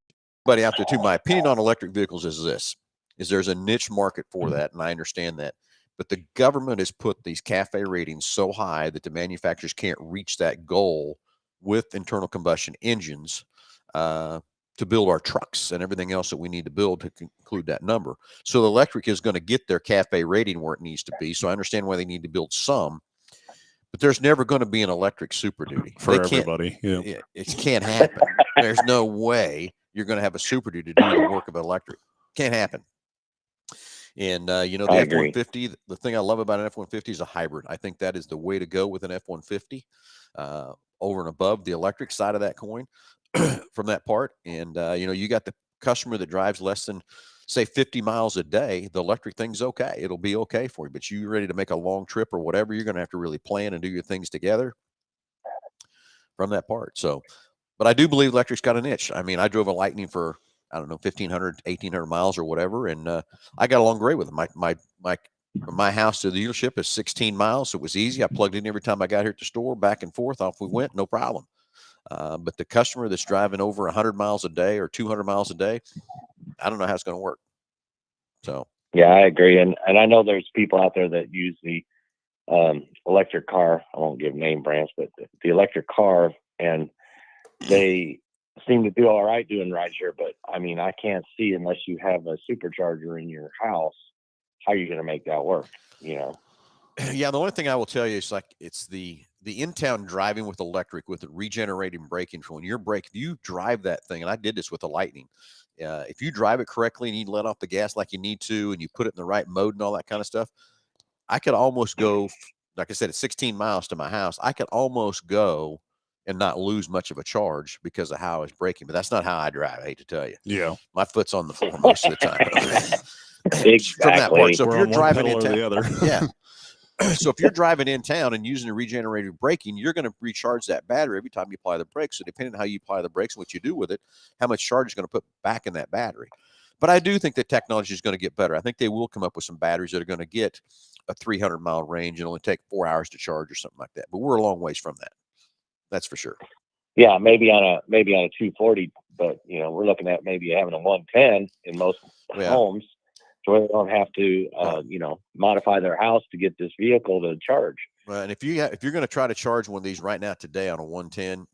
everybody out there too. My opinion on electric vehicles is this: is there's a niche market for that, and I understand that. But the government has put these CAFE ratings so high that the manufacturers can't reach that goal with internal combustion engines to build our trucks and everything else that we need to build to conclude that number. So the electric is going to get their CAFE rating where it needs to be. So I understand why they need to build some, but there's never going to be an electric Super Duty for everybody. Yeah. It can't happen. There's no way you're going to have a Super Duty to do the work of an electric. Can't happen. And you know, the F-150, the thing I love about an F-150 is a hybrid. I think that is the way to go with an F-150 over and above the electric side of that coin from that part. And you know, you got the customer that drives less than, say, 50 miles a day. The electric thing's okay. It'll be okay for you. But you ready to make a long trip or whatever, you're going to have to really plan and do your things together from that part. So, but I do believe electric's got a niche. I mean, I drove a Lightning for, I don't know, 1,500, 1,800 miles or whatever. And I got along great with it. From my house to the dealership is 16 miles. So it was easy. I plugged in every time I got here at the store, back and forth, off we went, no problem. But the customer that's driving over 100 miles a day or 200 miles a day, I don't know how it's going to work. So, yeah, I agree. And I know there's people out there that use the electric car. I won't give name brands, but the electric car, and they seem to do all right doing rideshare. But I mean, I can't see unless you have a supercharger in your house, how you're going to make that work, you know? Yeah. The only thing I will tell you is like, it's the in-town driving with electric with the regenerating braking. When you're if you drive that thing, and I did this with the Lightning, if you drive it correctly and you let off the gas like you need to, and you put it in the right mode and all that kind of stuff, I could almost go, like I said, it's 16 miles to my house. I could almost go and not lose much of a charge because of how I was braking. But that's not how I drive. I hate to tell you. Yeah. My foot's on the floor most of the time. Exactly. From that part. So We're if you're on one driving pedal in or town, the other. yeah. So if you're driving in town and using a regenerative braking, you're going to recharge that battery every time you apply the brakes. So depending on how you apply the brakes and what you do with it, how much charge is going to put back in that battery. But I do think that technology is going to get better. I think they will come up with some batteries that are going to get a 300-mile range and only take 4 hours to charge or something like that. But we're a long ways from that. That's for sure. Yeah, maybe on a 240, but you know, we're looking at maybe having a 110 in most homes, so they don't have to you know, modify their house to get this vehicle to charge. Well, and if you're going to try to charge one of these right now today on a 110,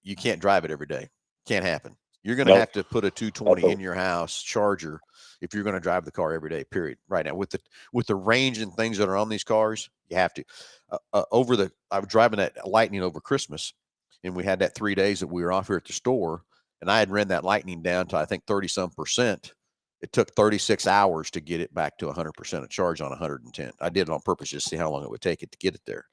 you can't drive it every day. Can't happen. You're going to have to put a 220 in your house charger if you're going to drive the car every day. Period. Right now, with the range and things that are on these cars, you have to. I was driving that Lightning over Christmas, and we had that 3 days that we were off here at the store, and I had ran that Lightning down to, I think, 30-some%. It took 36 hours to get it back to 100% of charge on 110. I did it on purpose just to see how long it would take it to get it there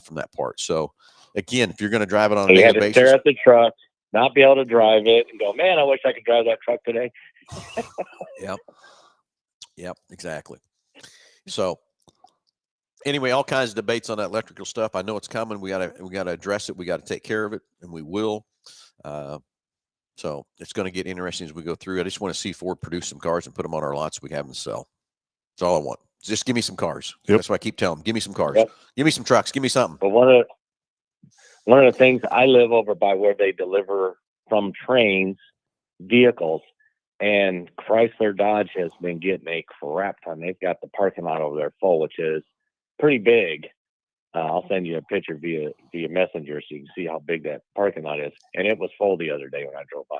from that part. So, again, if you're going to drive it on a daily basis, stare at the truck, not be able to drive it, and go, man, I wish I could drive that truck today. Yep, exactly. So, anyway, all kinds of debates on that electrical stuff. I know it's coming. We gotta address it. We got to take care of it, and we will. So it's going to get interesting as we go through. I just want to see Ford produce some cars and put them on our lots so we can have them to sell. That's all I want. Just give me some cars. Yep. That's why I keep telling them, give me some cars. Yep. Give me some trucks. Give me something. But one of the things, I live over by where they deliver from trains vehicles, and Chrysler Dodge has been getting a crap ton. They've got the parking lot over there full, which is pretty big. I'll send you a picture via messenger so you can see how big that parking lot is. And it was full the other day when I drove by.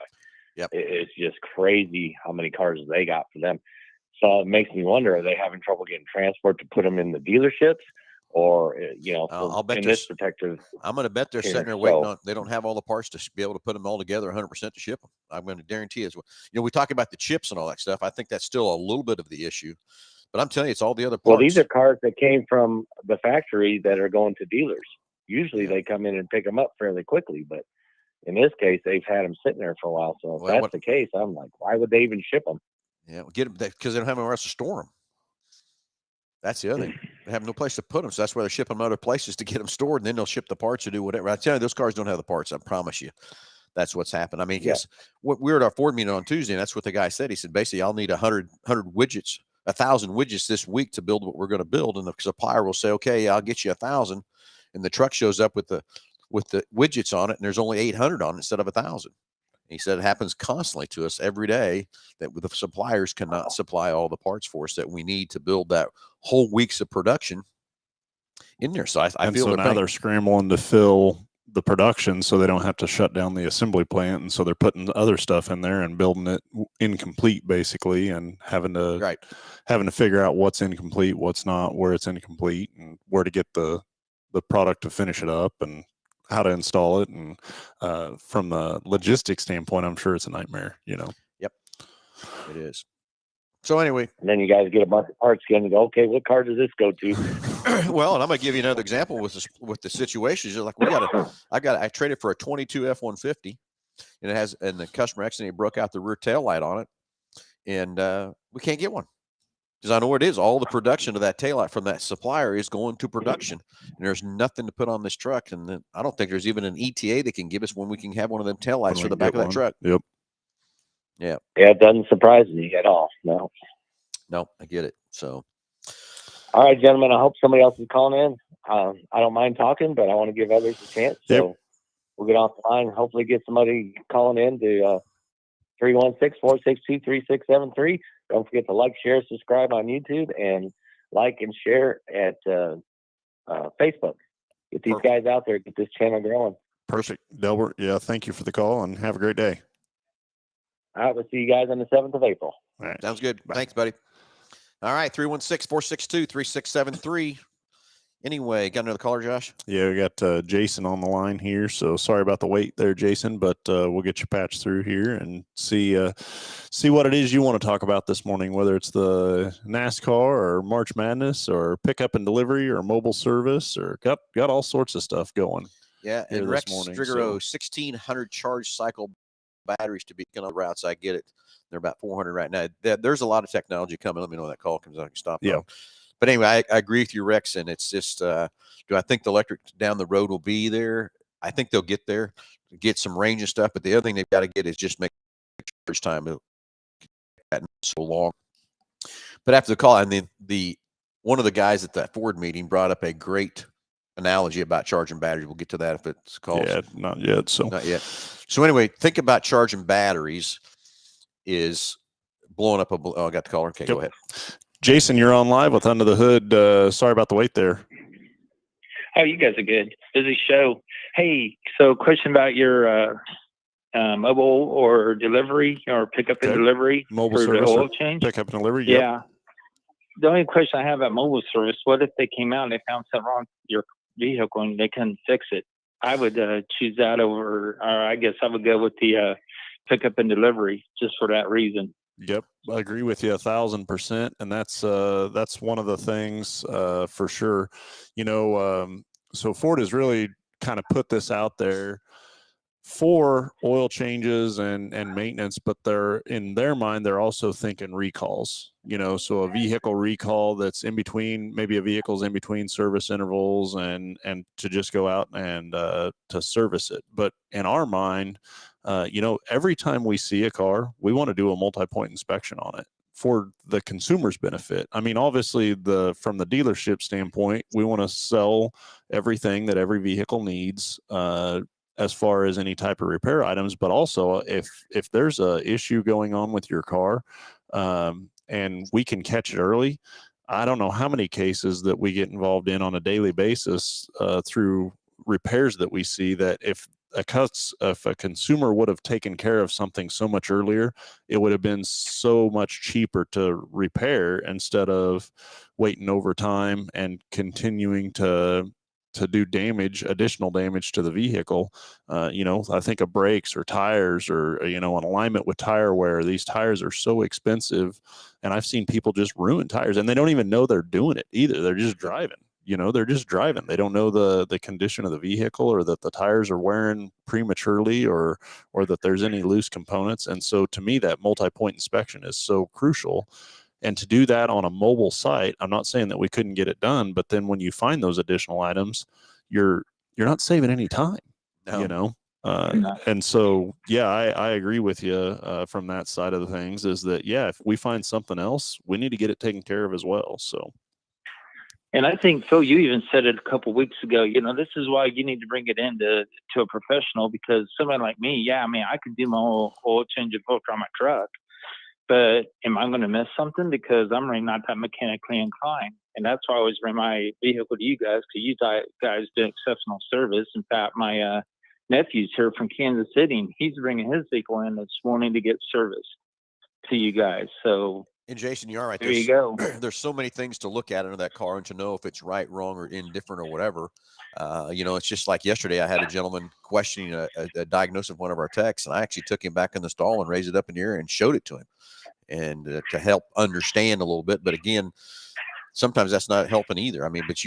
Yep. It's just crazy how many cars they got for them. So it makes me wonder, are they having trouble getting transport to put them in the dealerships? Or, I'll bet in there's- this protective, I'm going to bet they're here, sitting there waiting so- on. They don't have all the parts to be able to put them all together 100% to ship them. I'm going to guarantee as well. We talk about the chips and all that stuff. I think that's still a little bit of the issue, but I'm telling you, it's all the other parts. Well, these are cars that came from the factory that are going to dealers. Usually Yeah. they come in and pick them up fairly quickly, but in this case, they've had them sitting there for a while. So if that's the case, I'm like, why would they even ship them? Yeah, get them because they don't have anywhere else to store them. That's the other thing. They have no place to put them, so that's why they're shipping them other places to get them stored, and then they'll ship the parts or do whatever. I tell you, those cars don't have the parts. I promise you, that's what's happened. I mean, because we were at our Ford meeting on Tuesday, and that's what the guy said. He said, basically, I'll need 100 widgets, 1,000 widgets this week to build what we're going to build, and the supplier will say, okay, I'll get you 1,000, and the truck shows up with the widgets on it, and there's only 800 on it instead of 1,000. He said it happens constantly to us every day that the suppliers cannot supply all the parts for us that we need to build that whole weeks of production in there. So I feel so now they're scrambling to fill the production so they don't have to shut down the assembly plant. And so they're putting other stuff in there and building it incomplete basically, and having to figure out what's incomplete, what's not, where it's incomplete, and where to get the product to finish it up and how to install it. And from the logistics standpoint, I'm sure it's a nightmare, Yep, it is. So anyway, and then you guys get a bunch of parts again and go, okay, what car does this go to? Well, and I'm going to give you another example with the situations. You're like, I traded for a 22 F-150, and the customer accidentally broke out the rear tail light on it, and we can't get one. Because I know where it is. All the production of that taillight from that supplier is going to production, and there's nothing to put on this truck. And then I don't think there's even an ETA that can give us when we can have one of them taillights for the back of that truck. Yep. Yeah. Yeah, it doesn't surprise me at all. No, I get it. So, all right, gentlemen, I hope somebody else is calling in. I don't mind talking, but I want to give others a chance. So we'll get off the line and hopefully get somebody calling in to 316-462-3673. Don't forget to like, share, subscribe on YouTube, and like and share at Facebook. Get these guys out there, get this channel growing. Perfect. Delbert, thank you for the call, and have a great day. All right, we'll see you guys on the 7th of April. All right. Sounds good. Bye. Thanks, buddy. All right, 316-462-3673. Anyway, got another caller, Josh? Yeah, we got Jason on the line here. So sorry about the wait there, Jason, but we'll get you patched through here and see what it is you want to talk about this morning, whether it's the NASCAR or March Madness or pickup and delivery or mobile service, or got all sorts of stuff going. Yeah, here and this Rex morning, Strigaro, 1,600 charge cycle batteries to be on the routes. I get it. They're about 400 right now. There's a lot of technology coming. Let me know when that call comes out. I can stop. Yeah. But anyway, I agree with you, Rex. And it's just, do I think the electric down the road will be there? I think they'll get there, get some range and stuff. But the other thing they've got to get is just make charge time so long. But after the call, and then one of the guys at that Ford meeting brought up a great analogy about charging batteries. We'll get to that if it's called. Yeah, not yet. Not yet. So anyway, think about charging batteries is blowing up I got the caller. Okay, Go ahead. Jason, you're on live with Under the Hood. Sorry about the wait there. Oh, you guys are good. Busy show. Hey, so question about your mobile or delivery or pickup and delivery mobile for service the oil change? Pickup and delivery. Yeah. The only question I have about mobile service, what if they came out and they found something wrong with your vehicle and they couldn't fix it? I would choose that over, or I guess I would go with the pickup and delivery just for that reason. Yep, I agree with you 1,000%, and that's one of the things for sure. So Ford has really kind of put this out there for oil changes and maintenance, but in their mind they're also thinking recalls. So a vehicle recall that's in between, maybe a vehicle's in between service intervals, and to just go out and to service it. But in our mind, every time we see a car, we want to do a multi-point inspection on it for the consumer's benefit. I mean, obviously from the dealership standpoint, we want to sell everything that every vehicle needs, as far as any type of repair items, but also if there's a issue going on with your car, and we can catch it early. I don't know how many cases that we get involved in on a daily basis, through repairs that we see, that if if a consumer would have taken care of something so much earlier, it would have been so much cheaper to repair instead of waiting over time and continuing to do additional damage to the vehicle. I think of brakes or tires or, an alignment with tire wear. These tires are so expensive, and I've seen people just ruin tires and they don't even know they're doing it either. They're just driving. They're just driving. They don't know the condition of the vehicle, or that the tires are wearing prematurely, or that there's any loose components. And so to me, that multi-point inspection is so crucial. And to do that on a mobile site, I'm not saying that we couldn't get it done, but then when you find those additional items, you're not saving any time, No. And so, I agree with you from that side of the things, is that, if we find something else, we need to get it taken care of as well. So. And I think, Phil, you even said it a couple of weeks ago, this is why you need to bring it into a professional, because somebody like me, I could do my oil change and filter on my truck, but am I going to miss something because I'm really not that mechanically inclined? And that's why I always bring my vehicle to you guys, because you guys do exceptional service. In fact, my nephew's here from Kansas City, and he's bringing his vehicle in this morning to get serviced to you guys. So. And Jason, you are right. There you go. There's so many things to look at under that car and to know if it's right, wrong, or indifferent or whatever. It's just like yesterday, I had a gentleman questioning a diagnosis of one of our techs, and I actually took him back in the stall and raised it up in the air and showed it to him, and to help understand a little bit. But again, sometimes that's not helping either. I mean, but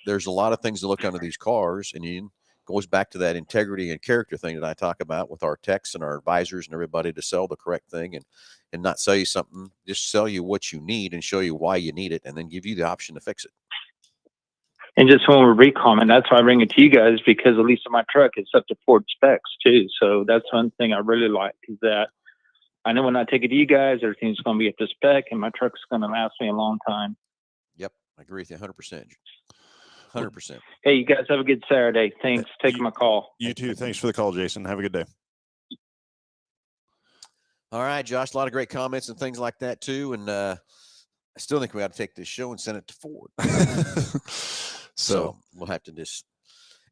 there's a lot of things to look under these cars, and it goes back to that integrity and character thing that I talk about with our techs and our advisors and everybody, to sell the correct thing and not sell you something, just sell you what you need and show you why you need it, and then give you the option to fix it. And just when we're recalling, that's why I bring it to you guys, because at least in my truck, it's up to Ford specs too. So that's one thing I really like, is that I know when I take it to you guys, everything's going to be at the spec, and my truck's going to last me a long time. Yep. I agree with you 100%. 100%. Hey, you guys have a good Saturday. Thanks for taking my call. You too. Thanks for the call, Jason. Have a good day. All right, Josh, a lot of great comments and things like that too. And I still think we got to take this show and send it to Ford. So we'll have to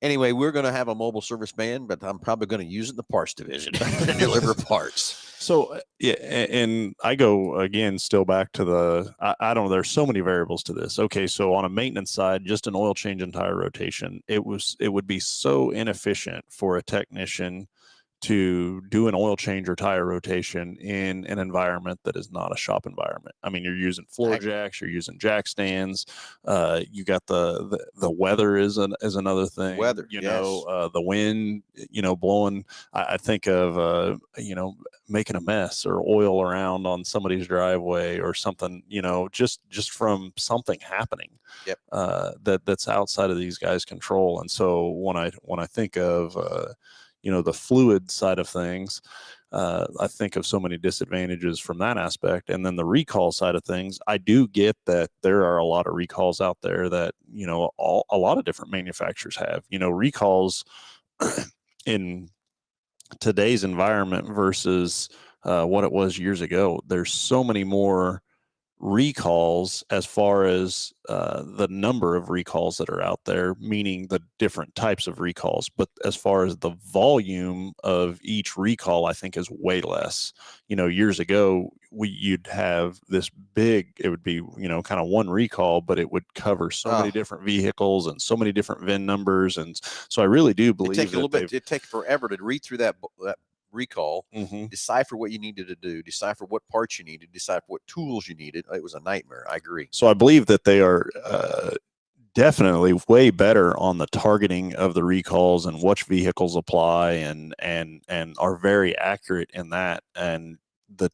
anyway, we're going to have a mobile service van, but I'm probably going to use it in the parts division to deliver parts. So, and I go again, still back to I don't know, there's so many variables to this. Okay. So on a maintenance side, just an oil change and tire rotation, it would be so inefficient for a technician to do an oil change or tire rotation in an environment that is not a shop environment. I mean, you're using floor jacks, you're using jack stands. You got the weather is another thing. Weather, the wind, blowing. I think of making a mess or oil around on somebody's driveway or something. Just from something happening. Yep. That's outside of these guys' control. And so when I think of the fluid side of things, I think of so many disadvantages from that aspect. And then the recall side of things, I do get that there are a lot of recalls out there that, a lot of different manufacturers have, recalls in today's environment versus what it was years ago. There's so many more recalls as far as the number of recalls that are out there, meaning the different types of recalls. But as far as the volume of each recall, I think is way less. Years ago, you'd have this big, it would be, kind of one recall, but it would cover so many different vehicles and so many different VIN numbers. And so I really do believe it'd take forever to read through that recall, mm-hmm. decipher what you needed to do, decipher what parts you needed, decipher what tools you needed. It was a nightmare. I agree. So I believe that they are definitely way better on the targeting of the recalls and which vehicles apply, and are very accurate in that. And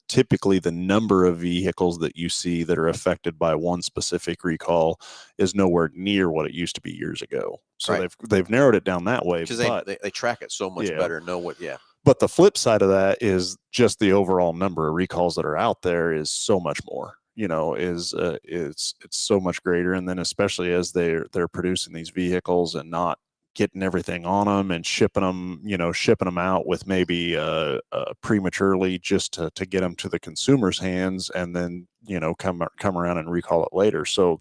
typically the number of vehicles that you see that are affected by one specific recall is nowhere near what it used to be years ago. So right. they've narrowed it down that way, because they track it so much better and know what. But the flip side of that is just the overall number of recalls that are out there is so much more, it's so much greater. And then especially as they're producing these vehicles and not getting everything on them and shipping them out with maybe prematurely just to get them to the consumer's hands, and then, come around and recall it later. So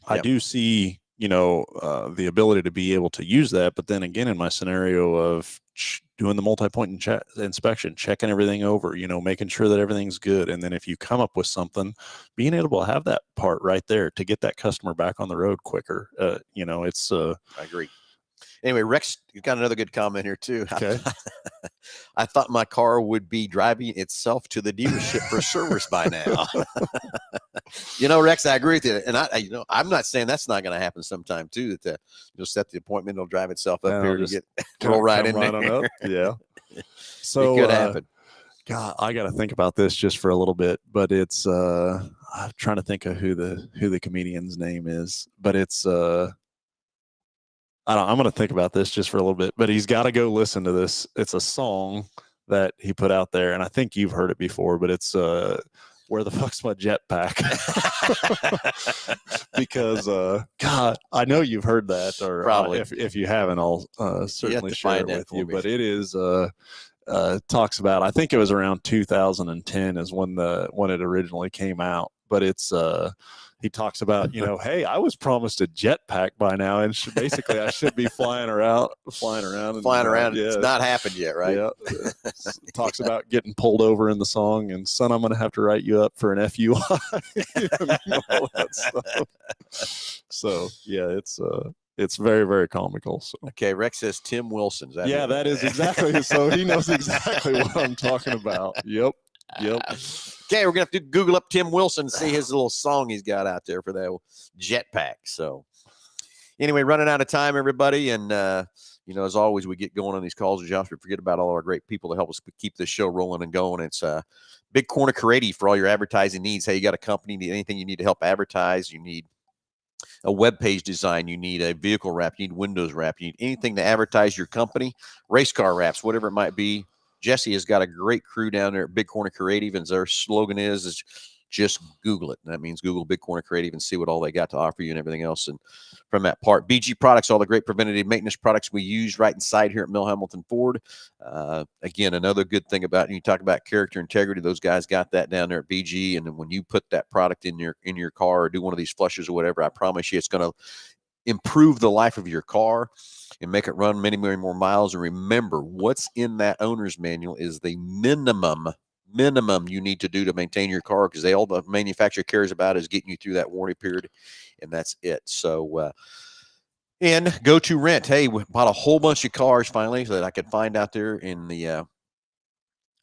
I do see, the ability to be able to use that. But then again, in my scenario of, doing the multi-point inspection, checking everything over, making sure that everything's good. And then if you come up with something, being able to have that part right there to get that customer back on the road quicker. It's I agree. Anyway, Rex, you've got another good comment here too. Okay. I thought my car would be driving itself to the dealership for service by now. Rex, I agree with you. And I'm not saying that's not going to happen sometime too, that you'll set the appointment, it'll drive itself up here to get roll right in there. On up. Yeah. So it could happen. God, I got to think about this just for a little bit, but it's, I'm trying to think of who the comedian's name is, but it's, I'm going to think about this just for a little bit, but he's got to go listen to this. It's a song that he put out there, and I think you've heard it before, but it's Where the Fuck's My Jetpack? Because, God, I know you've heard that, or probably. If you haven't, I'll certainly share it with you. Me. But it is talks about, I think it was around 2010 is when it originally came out, but it's he talks about, hey, I was promised a jetpack by now, and basically I should be flying around. Yeah. It's not happened yet, right? Yeah. Talks about getting pulled over in the song, and son, I'm going to have to write you up for an FUI. All that stuff. So yeah, it's very, very comical. So okay, Rex says Tim Wilson. That is exactly. So he knows exactly what I'm talking about. Yep. Okay, we're gonna have to Google up Tim Wilson and see his little song he's got out there for that jetpack. So anyway, running out of time, everybody, and as always, we get going on these calls with Josh. We forget about all our great people to help us keep this show rolling and going. It's Big Corner Creative for all your advertising needs. Hey, you got a company, need anything you need to help advertise, you need a web page design, you need a vehicle wrap, you need windows wrap, you need anything to advertise your company, race car wraps, whatever it might be. Jesse has got a great crew down there at Big Corner Creative, and their slogan is just Google it. And that means Google Big Corner Creative and see what all they got to offer you and everything else. And from that part, BG Products, all the great preventative maintenance products we use right inside here at Hambelton Ford. Again, another good thing about, you talk about character integrity, those guys got that down there at BG. And then when you put that product in your car or do one of these flushes or whatever, I promise you it's going to improve the life of your car and make it run many, many more miles. And remember, what's in that owner's manual is the minimum you need to do to maintain your car, because all the manufacturer cares about is getting you through that warranty period, and that's it. So and Go To Rent. Hey, we bought a whole bunch of cars finally so that I could find out there in the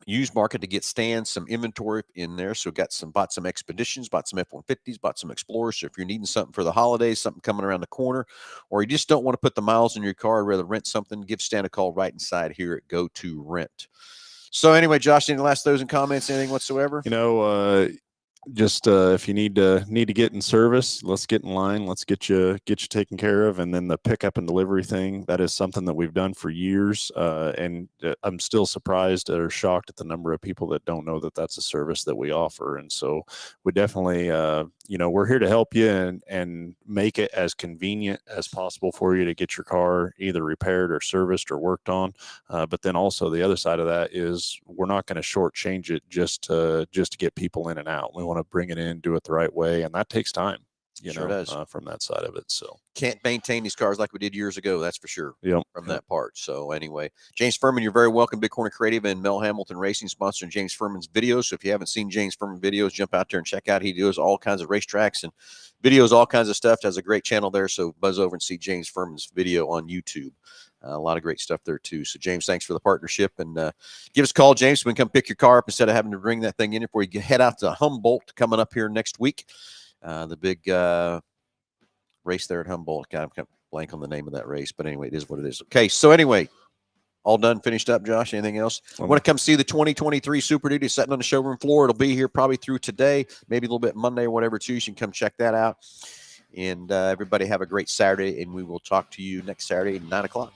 used market to get stands, some inventory in there. So bought some Expeditions, bought some F-150s, bought some Explorers. So if you're needing something for the holidays, something coming around the corner, or you just don't want to put the miles in your car, I'd rather rent something, give Stan a call right inside here at Go To Rent. So anyway, Josh, any last thoughts and comments, anything whatsoever? Just if you need to get in service, let's get in line. Let's get you taken care of. And then the pickup and delivery thing, that is something that we've done for years. And I'm still surprised or shocked at the number of people that don't know that that's a service that we offer. And so we definitely, we're here to help you and make it as convenient as possible for you to get your car either repaired or serviced or worked on. But then also the other side of that is we're not going to shortchange it just to get people in and out. We want to bring it in, do it the right way, and that takes time. From that side of it. So can't maintain these cars like we did years ago, that's for sure. Yep. From that part. So anyway, James Furman, you're very welcome. Big Corner Creative and Mel Hambelton Racing sponsoring James Furman's videos. So if you haven't seen James Furman videos, jump out there and check out. He does all kinds of racetracks and videos, all kinds of stuff. Has a great channel there. So buzz over and see James Furman's video on YouTube. A lot of great stuff there too. So James, thanks for the partnership, and give us a call, James. So we can come pick your car up instead of having to bring that thing in before you head out to Humboldt coming up here next week. The big race there at Humboldt. God, I'm kind of blank on the name of that race, but anyway, it is what it is. Okay, so anyway, all done, finished up, Josh? Anything else? Want to come see the 2023 Super Duty sitting on the showroom floor? It'll be here probably through today, maybe a little bit Monday or whatever too. You can come check that out. And everybody have a great Saturday, and we will talk to you next Saturday at 9 o'clock.